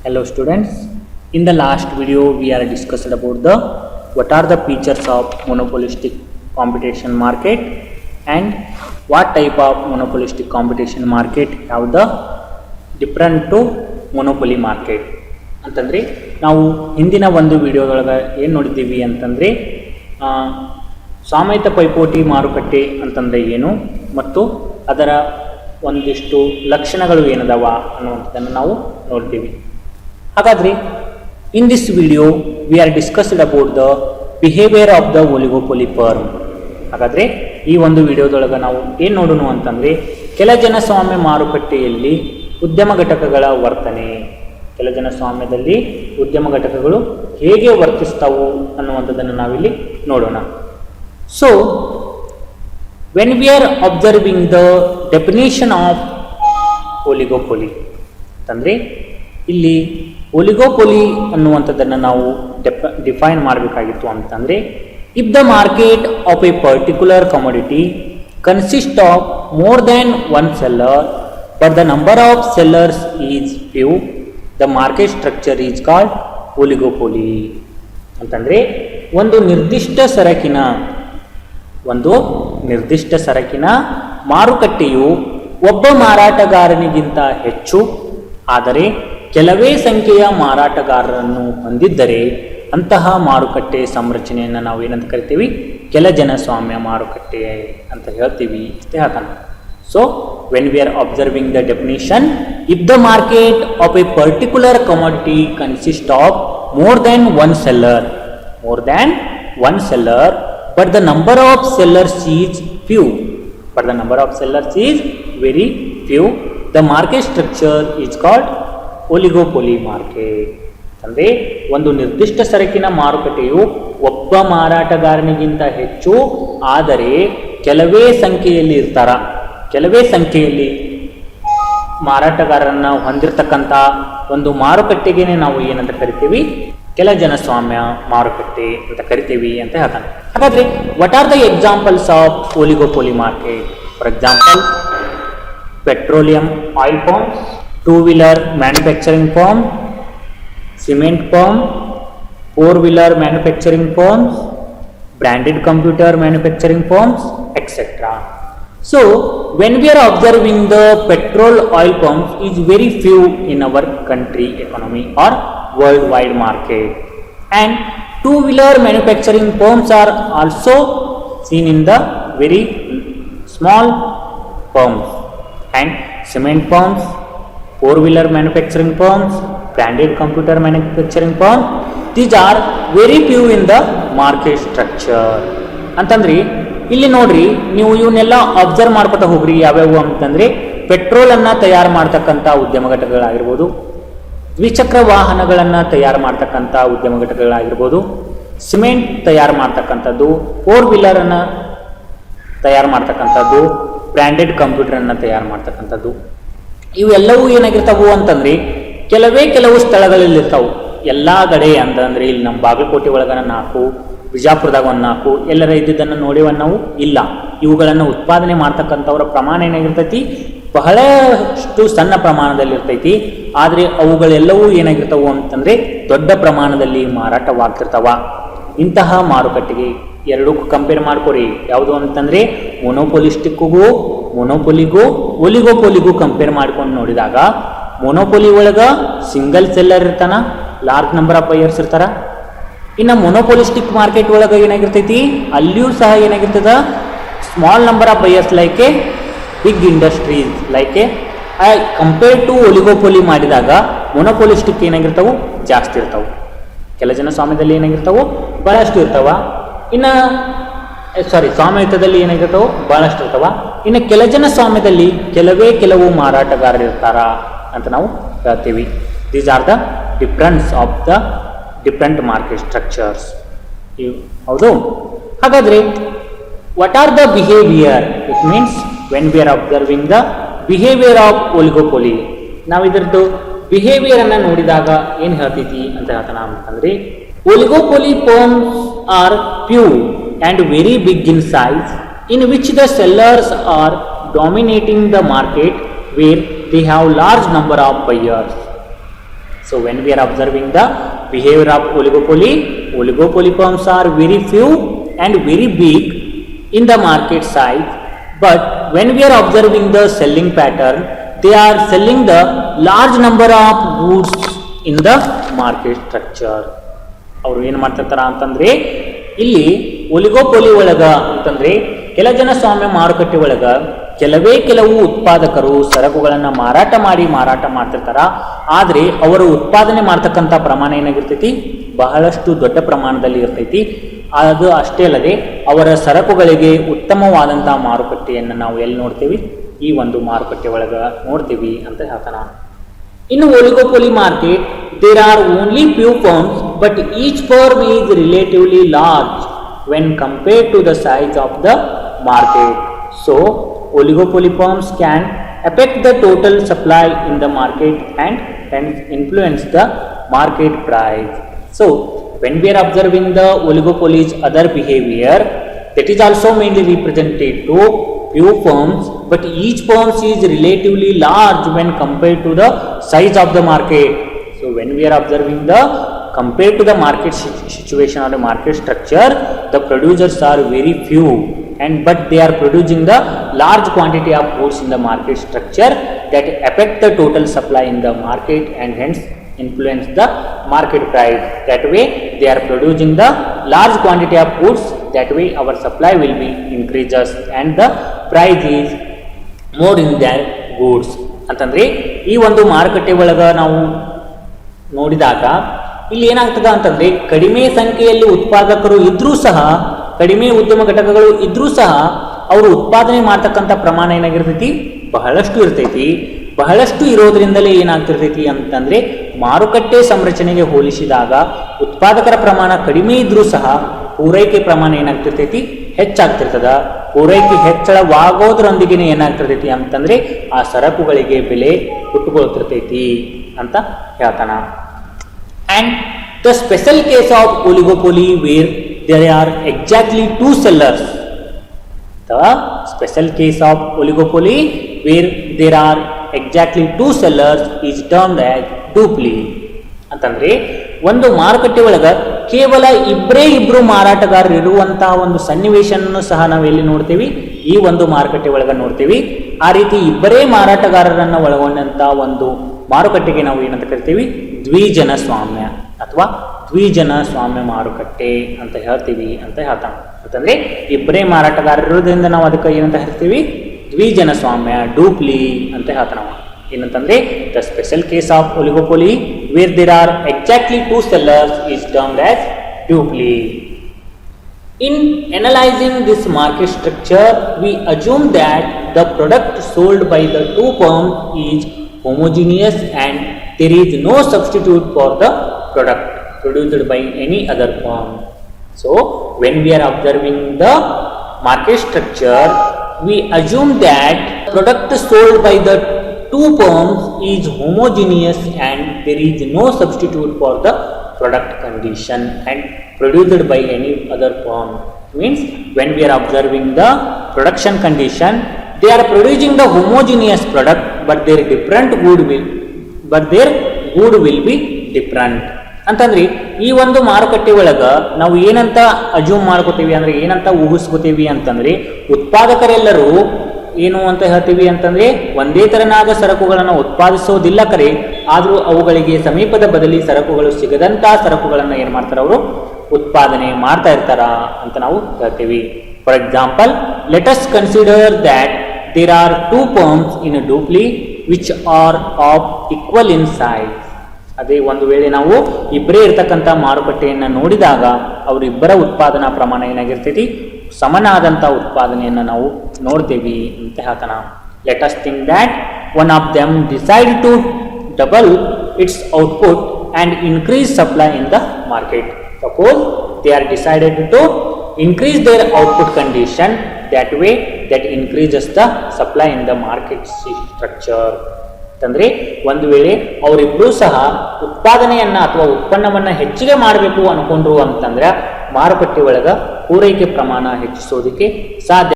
Hello students, in the last video we are discussed about the what are the features of monopolistic competition market and what type of monopolistic competition market have the different to monopoly market ಅಂತಂದ್ರೆ ನಾವು ಹಿಂದಿನ ಒಂದು ವಿಡಿಯೋದೊಳಗೆ ಏನು ನೋಡಿದ್ದೀವಿ ಅಂತಂದ್ರೆ ಸಾಮಯಿಕ ಪೈಪೋಟಿ ಮಾರುಕಟ್ಟೆ ಅಂತಂದ್ರೆ ಏನು ಮತ್ತು ಅದರ ಒಂದಿಷ್ಟು ಲಕ್ಷಣಗಳು ಏನದವ ಅನ್ನುವಂಥದ್ದನ್ನು ನಾವು ನೋಡ್ತೀವಿ. ಹಾಗಾದರೆ in this video we are discussed about the behaviour of the oligopoly firm. ಹಾಗಾದರೆ ಈ ಒಂದು ವಿಡಿಯೋದೊಳಗೆ ನಾವು ಏನು ನೋಡೋಣ ಅಂತಂದರೆ ಕೆಲ ಜನಸ್ವಾಮ್ಯ ಮಾರುಕಟ್ಟೆಯಲ್ಲಿ ಉದ್ಯಮ ಘಟಕಗಳ ವರ್ತನೆ, ಕೆಲ ಜನಸ್ವಾಮ್ಯದಲ್ಲಿ ಉದ್ಯಮ ಘಟಕಗಳು ಹೇಗೆ ವರ್ತಿಸ್ತಾವು ಅನ್ನುವಂಥದ್ದನ್ನು ನಾವಿಲ್ಲಿ ನೋಡೋಣ. So when we are observing the definition of oligopoly ಅಂತಂದರೆ ಇಲ್ಲಿ ಒಲಿಗೋಪೊಲಿ ಅನ್ನುವಂಥದ್ದನ್ನು ನಾವು ಡಿಫೈನ್ ಮಾಡಬೇಕಾಗಿತ್ತು ಅಂತಂದರೆ if the market of a particular commodity consist of more than one seller but the number of sellers is few the market structure is called oligopoly. ಅಂತಂದರೆ ಒಂದು ನಿರ್ದಿಷ್ಟ ಸರಕಿನ ಮಾರುಕಟ್ಟೆಯು ಒಬ್ಬ ಮಾರಾಟಗಾರನಿಗಿಂತ ಹೆಚ್ಚು ಆದರೆ ಕೆಲವೇ ಸಂಖ್ಯೆಯ ಮಾರಾಟಗಾರರನ್ನು ಹೊಂದಿದ್ದರೆ ಅಂತಹ ಮಾರುಕಟ್ಟೆ ಸಂರಚನೆಯನ್ನು ನಾವು ಏನಂತ ಕರಿತೀವಿ, ಕೆಲ ಜನಸ್ವಾಮ್ಯ ಮಾರುಕಟ್ಟೆ ಅಂತ ಹೇಳ್ತೀವಿ ಅಷ್ಟೇ ಹಾಕೋಣ. So when we are observing the definition, if the market of a particular commodity consist of more than one seller but the number of sellers is few, very few, the market structure is called oligopoly market. ಅಂದರೆ ಒಂದು ನಿರ್ದಿಷ್ಟ ಸರಕಿನ ಮಾರುಕಟ್ಟೆಯು ಒಬ್ಬ ಮಾರಾಟಗಾರನಿಗಿಂತ ಹೆಚ್ಚು ಆದರೆ ಕೆಲವೇ ಸಂಖ್ಯೆಯಲ್ಲಿ ಮಾರಾಟಗಾರರನ್ನ ಹೊಂದಿರತಕ್ಕಂಥ ಒಂದು ಮಾರುಕಟ್ಟೆಗೆ ನಾವು ಏನಂತ ಕರಿತೀವಿ, ಕೆಲ ಜನಸ್ವಾಮ್ಯ ಮಾರುಕಟ್ಟೆ ಅಂತ ಕರಿತೀವಿ ಅಂತ ಹೇಳ್ತಾನೆ. ಹಾಗಾದ್ರೆ what are the examples of oligopoly market? For example, petroleum oil firms, two wheeler manufacturing firm, cement firm, four wheeler manufacturing firms, branded computer manufacturing firms, etcetera. So when we are observing the petrol oil pumps is very few in our country economy or worldwide market, and two-wheeler manufacturing firms are also seen in the very small firms, and cement firms, four-wheeler manufacturing firms, branded computer manufacturing firms, these are very few in the market structure. ಅಂತಂದ್ರೆ ಇಲ್ಲಿ ನೋಡ್ರಿ, ನೀವು ಇವನ್ನೆಲ್ಲ observe ಮಾಡ್ಕೊತಾ ಹೋಗ್ರಿ. ಯಾವ್ಯಾವು ಅಂತಂದ್ರೆ ಪೆಟ್ರೋಲನ್ನು ತಯಾರು ಮಾಡ್ತಕ್ಕಂಥ ಉದ್ಯಮ ಘಟಕಗಳಾಗಿರ್ಬೋದು, ದ್ವಿಚಕ್ರ ವಾಹನಗಳನ್ನು ತಯಾರು ಮಾಡ್ತಕ್ಕಂಥ ಉದ್ಯಮ ಘಟಕಗಳಾಗಿರ್ಬೋದು, ಸಿಮೆಂಟ್ ತಯಾರು ಮಾಡ್ತಕ್ಕಂಥದ್ದು, ಫೋರ್ ವೀಲರನ್ನು ತಯಾರು ಮಾಡ್ತಕ್ಕಂಥದ್ದು, ಬ್ರ್ಯಾಂಡೆಡ್ ಕಂಪ್ಯೂಟರನ್ನು ತಯಾರು ಮಾಡ್ತಕ್ಕಂಥದ್ದು, ಇವೆಲ್ಲವೂ ಏನಾಗಿರ್ತಾವು ಅಂತಂದ್ರೆ ಕೆಲವು ಸ್ಥಳಗಳಲ್ಲಿ ಇರ್ತಾವು. ಎಲ್ಲ ಕಡೆ ಅಂತಂದ್ರೆ ಇಲ್ಲಿ ನಮ್ಮ ಬಾಗಲಕೋಟೆ ಒಳಗನ 4, ಬಿಜಾಪುರದಾಗ 4, ಎಲ್ಲರ ಇದ್ದಿದ್ದನ್ನು ನೋಡಿವ ನಾವು ಇಲ್ಲ. ಇವುಗಳನ್ನು ಉತ್ಪಾದನೆ ಮಾಡ್ತಕ್ಕಂಥವ್ರ ಪ್ರಮಾಣ ಏನಾಗಿರ್ತೈತಿ, ಬಹಳಷ್ಟು ಸಣ್ಣ ಪ್ರಮಾಣದಲ್ಲಿ ಇರ್ತೈತಿ. ಆದರೆ ಅವುಗಳೆಲ್ಲವೂ ಏನಾಗಿರ್ತಾವು ಅಂತಂದರೆ ದೊಡ್ಡ ಪ್ರಮಾಣದಲ್ಲಿ ಮಾರಾಟವಾಗ್ತಿರ್ತಾವ. ಇಂತಹ ಮಾರುಕಟ್ಟೆಗೆ ಎರಡಕ್ಕೂ ಕಂಪೇರ್ ಮಾಡ್ಕೊರಿ. ಯಾವುದು ಅಂತಂದರೆ ಮೊನೋಪೊಲಿಗೂ ಒಲಿಗೋಪೊಲಿಗೂ ಕಂಪೇರ್ ಮಾಡ್ಕೊಂಡು ನೋಡಿದಾಗ, ಮೊನೋಪೊಲಿ ಒಳಗೆ ಸಿಂಗಲ್ ಸೆಲ್ಲರ್ ಇರ್ತಾನ, ಲಾರ್ಜ್ ನಂಬರ್ ಆಫ್ ಬೈಯರ್ಸ್ ಇರ್ತಾರ. ಇನ್ನು ಮೊನೋಪೊಲಿಸ್ಟಿಕ್ ಮಾರ್ಕೆಟ್ ಒಳಗೆ ಏನಾಗಿರ್ತೈತಿ, ಅಲ್ಲಿಯೂ ಸಹ ಏನಾಗಿರ್ತದ, small number of buyers like a big industries like a compare to oligopoly ಮಾಡಿದಾಗ ಮೊನೋಪೊಲಿಸ್ಟಿಕ್ ಏನಾಗಿರ್ತಾವು, ಜಾಸ್ತಿ ಇರ್ತಾವೆ. ಕೆಲ ಜನಸ್ವಾಮ್ಯದಲ್ಲಿ ಏನಾಗಿರ್ತಾವು, ಬಹಳಷ್ಟು ಇರ್ತಾವ. ಸ್ವಾಮ್ಯಯುತದಲ್ಲಿ ಏನಾಗಿರ್ತಾವೆ, ಬಹಳಷ್ಟು ಇರ್ತಾವ. ಇನ್ನು ಕೆಲ ಜನಸ್ವಾಮ್ಯದಲ್ಲಿ ಕೆಲವು ಮಾರಾಟಗಾರರು ಇರ್ತಾರ ಅಂತ ನಾವು ಹೇಳ್ತೀವಿ. These are the difference of the different market structures. ಹೌದು. ಹಾಗಾದರೆ what are the behavior? It means when we are observing the behaviour of oligopoly, ನಾವು ಇದರದ್ದು ಬಿಹೇವಿಯರನ್ನು ನೋಡಿದಾಗ ಏನು ಹೇಳ್ತೈತಿ ಅಂತ ಹೇಳ್ತಾನ ಅಂತಂದರೆ, oligopoly firms are few and very big in size in which the sellers are dominating the market where they have large number of buyers. So when we are observing the behavior of oligopoly, oligopoly firms are very few and very big in the market size, but when we are observing the selling pattern, they are selling the large number of goods in the market structure. ಅವರು ಏನು ಮಾಡ್ತಿರ್ತಾರ ಅಂತಂದ್ರೆ ಇಲ್ಲಿ ಒಲಿಗೋಪೊಲಿ ಒಳಗ ಅಂತಂದ್ರೆ ಕೆಲ ಜನ ಸ್ವಾಮ್ಯ ಮಾರುಕಟ್ಟೆ ಒಳಗ ಕೆಲವು ಉತ್ಪಾದಕರು ಸರಕುಗಳನ್ನು ಮಾರಾಟ ಮಾಡ್ತಿರ್ತಾರ. ಆದರೆ ಅವರು ಉತ್ಪಾದನೆ ಮಾಡ್ತಕ್ಕಂಥ ಪ್ರಮಾಣ ಏನಾಗಿರ್ತೈತಿ, ಬಹಳಷ್ಟು ದೊಡ್ಡ ಪ್ರಮಾಣದಲ್ಲಿ ಇರ್ತೈತಿ. ಅದು ಅಷ್ಟೇ ಅಲ್ಲದೆ ಅವರ ಸರಕುಗಳಿಗೆ ಉತ್ತಮವಾದಂತಹ ಮಾರುಕಟ್ಟೆಯನ್ನು ನಾವು ಎಲ್ಲಿ ನೋಡ್ತೀವಿ, ಈ ಒಂದು ಮಾರುಕಟ್ಟೆ ಒಳಗ ನೋಡ್ತೀವಿ ಅಂತ ಹೇಳ್ತಾನ. ಇನ್ನು ಒಲಿಗೋಪೊಲಿ market, there are only few firms, but each firm is relatively large when compared to the size of the market. So oligopoly firms can affect the total supply in the market and hence influence the market price. So when we are observing the oligopoly's other behavior, that is also mainly represented to few firms, but each firm is relatively large when compared to the size of the market. So when we are observing the compared to the market situation or the market structure, the producers are very few, but they are producing the large quantity of goods in the market structure that affect the total supply in the market and hence influence the market price. That way they are producing the large quantity of goods, that way our supply will be increases and the price is more in their goods. ಅಂತಂದ್ರೆ ಈ ಒಂದು ಮಾರುಕಟ್ಟೆ ಒಳಗ ನಾವು ನೋಡಿದಾಗ ಇಲ್ಲಿ ಏನಾಗ್ತದ ಅಂತಂದ್ರೆ ಕಡಿಮೆ ಸಂಖ್ಯೆಯಲ್ಲಿ ಉತ್ಪಾದಕರು ಇದ್ರೂ ಸಹ, ಕಡಿಮೆ ಉದ್ಯಮ ಘಟಕಗಳು ಇದ್ರೂ ಸಹ ಅವರು ಉತ್ಪಾದನೆ ಮಾಡ್ತಕ್ಕಂಥ ಪ್ರಮಾಣ ಏನಾಗಿರ್ತೈತಿ, ಬಹಳಷ್ಟು ಇರ್ತೈತಿ. ಬಹಳಷ್ಟು ಇರೋದ್ರಿಂದಲೇ ಏನಾಗ್ತಿರ್ತೈತಿ ಅಂತಂದ್ರೆ ಮಾರುಕಟ್ಟೆ ಸಂರಚನೆಗೆ ಹೋಲಿಸಿದಾಗ ಉತ್ಪಾದಕರ ಪ್ರಮಾಣ ಕಡಿಮೆ ಇದ್ರೂ ಸಹ ಪೂರೈಕೆ ಪ್ರಮಾಣ ಏನಾಗ್ತಿರ್ತೈತಿ, ಹೆಚ್ಚಾಗ್ತಿರ್ತದ. ಪೂರೈಕೆ ಹೆಚ್ಚಳವಾಗೋದ್ರೊಂದಿಗೆ ಏನಾಗ್ತಿರ್ತೈತಿ ಅಂತಂದ್ರೆ ಆ ಸರಕುಗಳಿಗೆ ಬೆಲೆ ಹುಟ್ಟುಕೊಳ್ತಿರ್ತೈತಿ ಅಂತ ಹೇಳ್ತಾನ. And the special case of oligopoly where there are exactly two sellers, the special case of oligopoly where there are exactly two sellers is termed as duopoly. ಅಂತಂದ್ರೆ ಒಂದು ಮಾರುಕಟ್ಟೆ ಒಳಗ ಕೇವಲ ಇಬ್ರು ಮಾರಾಟಗಾರರು ಇರುವಂತಹ ಒಂದು ಸನ್ನಿವೇಶವನ್ನು ಸಹ ನಾವು ಎಲ್ಲಿ ನೋಡ್ತೀವಿ, ಈ ಒಂದು ಮಾರುಕಟ್ಟೆ ಒಳಗ ನೋಡ್ತೀವಿ. ಆ ರೀತಿ ಇಬ್ಬರೇ ಮಾರಾಟಗಾರರನ್ನ ಒಳಗೊಂಡಂತಹ ಒಂದು ಮಾರುಕಟ್ಟೆಗೆ ನಾವು ಏನಂತ ಕರಿತೀವಿ, ದ್ವಿಜನ ಸ್ವಾಮ್ಯ ಅಥವಾ ದ್ವಿಜನ ಸ್ವಾಮ್ಯ ಮಾರುಕಟ್ಟೆ ಅಂತ ಹೇಳ್ತೀವಿ ಅಂತ ಹೇಳ್ತಾನೆ. ಅಂತಂದ್ರೆ ಇಬ್ಬರೇ ಮಾರಾಟಗಾರರು ಇರೋದ್ರಿಂದ ನಾವು ಅದಕ್ಕೆ ಏನಂತ ಹೇಳ್ತೀವಿ, ದ್ವಿಜನ ಸ್ವಾಮ್ಯ, ಡೂಪ್ಲಿ ಅಂತ ಹೇಳ್ತಾನ. ಏನಂತಂದ್ರೆ the special case of oligopoly where there are exactly two sellers is termed as duopoly. In analyzing this market structure, we assume that the product sold by the two firms is homogeneous and there is no substitute for the product produced by any other firm. So when we are observing the market structure, we assume that product sold by the two firms is homogeneous and there is no substitute for the product condition and produced by any other firm. Means when we are observing the production condition, they are producing the homogeneous product, but their good will be different. ಅಂತಂದ್ರೆ ಈ ಒಂದು ಮಾರುಕಟ್ಟೆ ಒಳಗ ನಾವು ಏನಂತ assume ಮಾಡ್ಕೋತೀವಿ ಅಂದ್ರೆ, ಏನಂತ ಊಹಿಸ್ಕೋತೀವಿ ಅಂತಂದ್ರೆ, ಉತ್ಪಾದಕರೆಲ್ಲರೂ ಏನು ಅಂತ ಹೇಳ್ತೀವಿ ಅಂತಂದ್ರೆ ಒಂದೇ ತರನಾದ ಸರಕುಗಳನ್ನು ಉತ್ಪಾದಿಸೋದಿಲ್ಲ ಕರೆ, ಆದರೂ ಅವುಗಳಿಗೆ ಸಮೀಪದ ಬದಲಿ ಸರಕುಗಳು ಸಿಗದಂತ ಸರಕುಗಳನ್ನ ಏನ್ ಮಾಡ್ತಾರ, ಅವರು ಉತ್ಪಾದನೆ ಮಾಡ್ತಾ ಇರ್ತಾರ ಅಂತ ನಾವು ಹೇಳ್ತೀವಿ. For example, let us consider that there are two firms in duopoly which are of equal in size. ಅದೇ ಒಂದು ವೇಳೆ ನಾವು ಇಬ್ಬರೇ ಇರ್ತಕ್ಕಂಥ ಮಾರುಕಟ್ಟೆಯನ್ನು ನೋಡಿದಾಗ ಅವರಿಬ್ಬರ ಉತ್ಪಾದನಾ ಪ್ರಮಾಣ ಏನಾಗಿರ್ತೈತಿ, ಸಮನಾದಂಥ ಉತ್ಪಾದನೆಯನ್ನು ನಾವು ನೋಡ್ತೀವಿ ಅಂತ ಹೇಳ್ತಾನ. Let us think that one of them decide to double its output and increase supply in the market. Suppose they are decided to increase their output condition, that way that increases the supply in the market structure. ಅಂತಂದ್ರೆ ಒಂದು ವೇಳೆ ಅವರಿಬ್ಬರೂ ಸಹ ಉತ್ಪಾದನೆಯನ್ನ ಅಥವಾ ಉತ್ಪನ್ನವನ್ನ ಹೆಚ್ಚಿಗೆ ಮಾಡಬೇಕು ಅನ್ಕೊಂಡ್ರು ಅಂತಂದ್ರೆ ಮಾರುಕಟ್ಟೆ ಒಳಗ ಪೂರೈಕೆ ಪ್ರಮಾಣ ಹೆಚ್ಚಿಸೋದಕ್ಕೆ ಸಾಧ್ಯ.